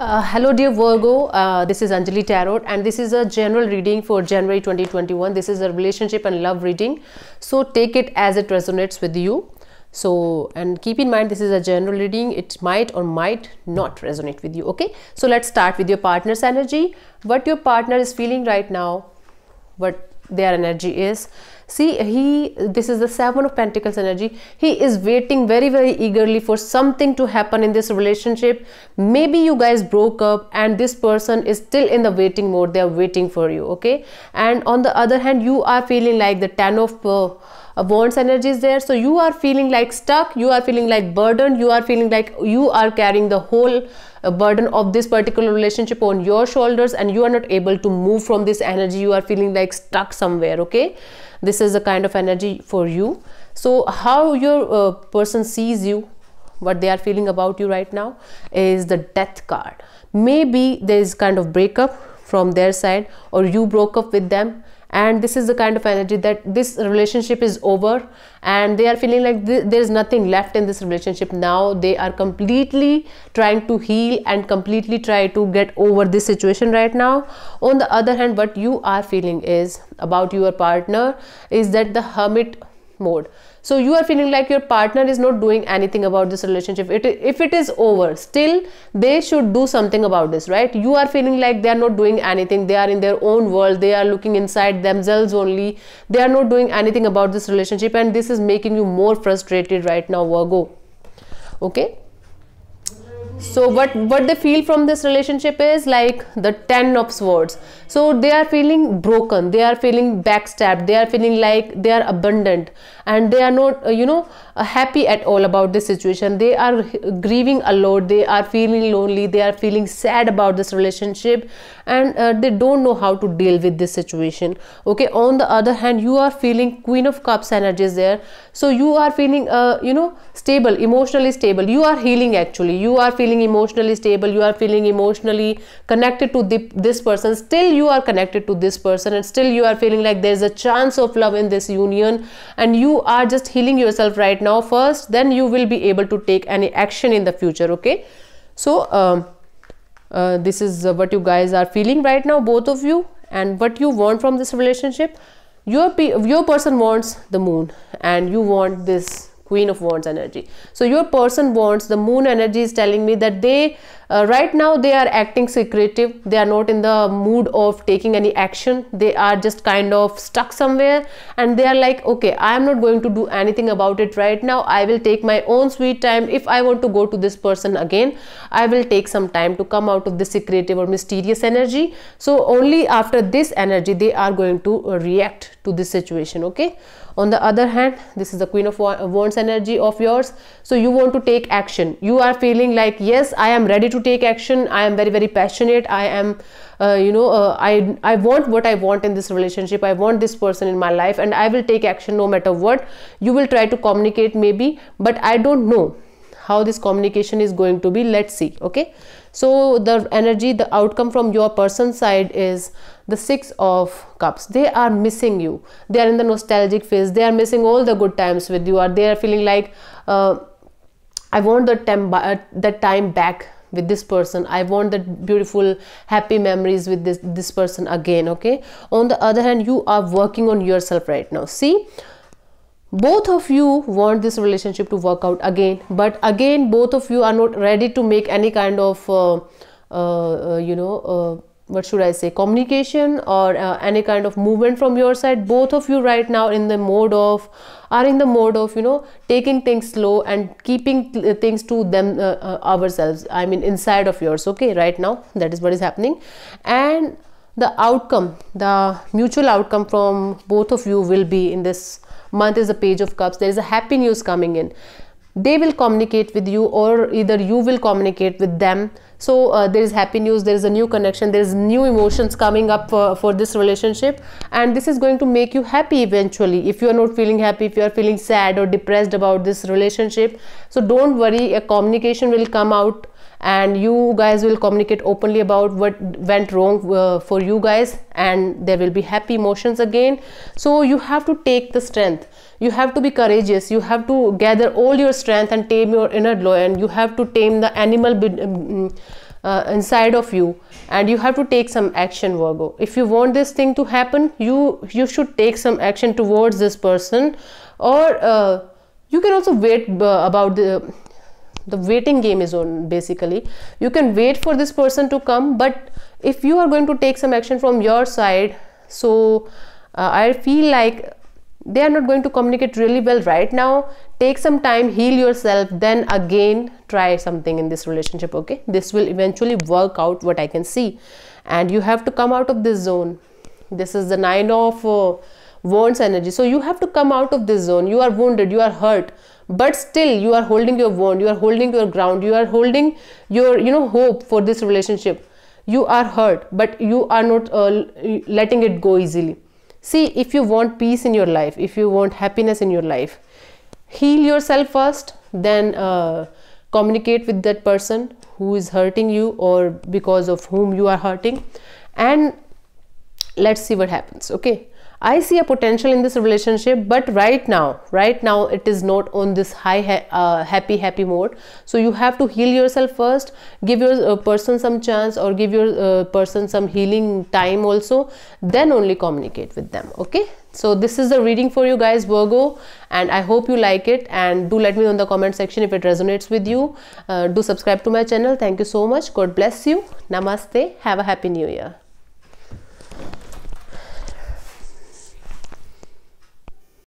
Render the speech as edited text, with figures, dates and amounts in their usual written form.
Hello dear Virgo, this is Anjali Tarot and this is a general reading for January 2021. This is a relationship and love reading, so take it as it resonates with you. So, and keep in mind this is a general reading, it might or might not resonate with you. Okay, so let's start with your partner's energy. What your partner is feeling right now, what their energy is. See, this is the Seven of Pentacles energy. He is waiting very eagerly for something to happen in this relationship. Maybe you guys broke up and this person is still in the waiting mode. They are waiting for you. Okay, and on the other hand, you are feeling like the Ten of Wands energy is there. So you are feeling like stuck, you are feeling like burdened, you are feeling like you are carrying the whole burden of this particular relationship on your shoulders and you are not able to move from this energy. You are feeling like stuck somewhere. Okay, this is a kind of energy for you. So how your person sees you, what they are feeling about you right now is the Death card. Maybe there is kind of breakup from their side or you broke up with them, and this is the kind of energy that this relationship is over and they are feeling like there is nothing left in this relationship. Now they are completely trying to heal and completely try to get over this situation right now. On the other hand, what you are feeling is about your partner is that the Hermit mode. So you are feeling like your partner is not doing anything about this relationship. If it is over, still they should do something about this, right? You are feeling like they are not doing anything. They are in their own world. They are looking inside themselves only. They are not doing anything about this relationship, and this is making you more frustrated right now, Virgo. Okay, so what they feel from this relationship is like the Ten of Swords. So they are feeling broken, they are feeling backstabbed, they are feeling like they are abandoned, and they are not happy at all about this situation. They are grieving a lot, they are feeling lonely, they are feeling sad about this relationship, and they don't know how to deal with this situation. Okay, on the other hand, you are feeling Queen of Cups energies there. So you are feeling stable, emotionally stable. You are healing actually. You are feeling emotionally stable. You are feeling emotionally connected to this person. Still you are connected to this person, and still you are feeling like there is a chance of love in this union, and you are just healing yourself right now first, then you will be able to take any action in the future. Okay, so this is what you guys are feeling right now, both of you, and what you want from this relationship. Your person wants the Moon and you want this Queen of Wands energy. So your person wants the Moon energy is telling me that they right now they are acting secretive. They are not in the mood of taking any action. They are just kind of stuck somewhere and they are like, okay, I am not going to do anything about it right now. I will take my own sweet time. If I want to go to this person again, I will take some time to come out of this secretive or mysterious energy. So only after this energy they are going to react to this situation. Okay, on the other hand, this is the Queen of Wands energy of yours. So you want to take action. You are feeling like, yes, I am ready to take action. I am very passionate. I am I want what I want in this relationship. I want this person in my life and I will take action no matter what. You will try to communicate maybe, but I don't know how this communication is going to be. Let's see. Okay, so the energy, the outcome from your person's side is the Six of Cups. They are missing you. They are in the nostalgic phase. They are missing all the good times with you, or they are feeling like I want that time back with this person. I want that beautiful happy memories with this person again. Okay, on the other hand, you are working on yourself right now. See, both of you want this relationship to work out again, but again both of you are not ready to make any kind of what should I say, communication or any kind of movement from your side. Both of you right now are in the mode of taking things slow and keeping things to them ourselves, I mean inside of yours. Okay, right now that is what is happening, and the outcome, the mutual outcome from both of you will be in this month is the Page of Cups. There is a happy news coming in. They will communicate with you or either you will communicate with them. So there is happy news, there is a new connection, there is new emotions coming up for this relationship, and this is going to make you happy eventually. If you are not feeling happy, if you are feeling sad or depressed about this relationship, so don't worry, a communication will come out and you guys will communicate openly about what went wrong for you guys, and there will be happy emotions again. So you have to take the strength, you have to be courageous, you have to gather all your strength and tame your inner lion. You have to tame the animal inside of you, and you have to take some action, Virgo. If you want this thing to happen, you should take some action towards this person, or you can also wait. About the waiting game is on, basically you can wait for this person to come, but if you are going to take some action from your side, so I feel like they are not going to communicate really well right now. Take some time, heal yourself, then again try something in this relationship. Okay, this will eventually work out, what I can see, and you have to come out of this zone. This is the 9 of Wands energy, so you have to come out of this zone. You are wounded, you are hurt, but still you are holding your wand, you are holding your ground, you are holding your hope for this relationship. You are hurt, but you are not letting it go easily. See, if you want peace in your life, if you want happiness in your life, heal yourself first, then communicate with that person who is hurting you or because of whom you are hurting, and let's see what happens. Okay, I see a potential in this relationship, but right now it is not on this high happy mode. So you have to heal yourself first, give your person some chance, or give your person some healing time also, then only communicate with them. Okay, so this is the reading for you guys, Virgo, and I hope you like it, and do let me know in the comment section if it resonates with you. Do subscribe to my channel. Thank you so much. God bless you. Namaste. Have a happy new year.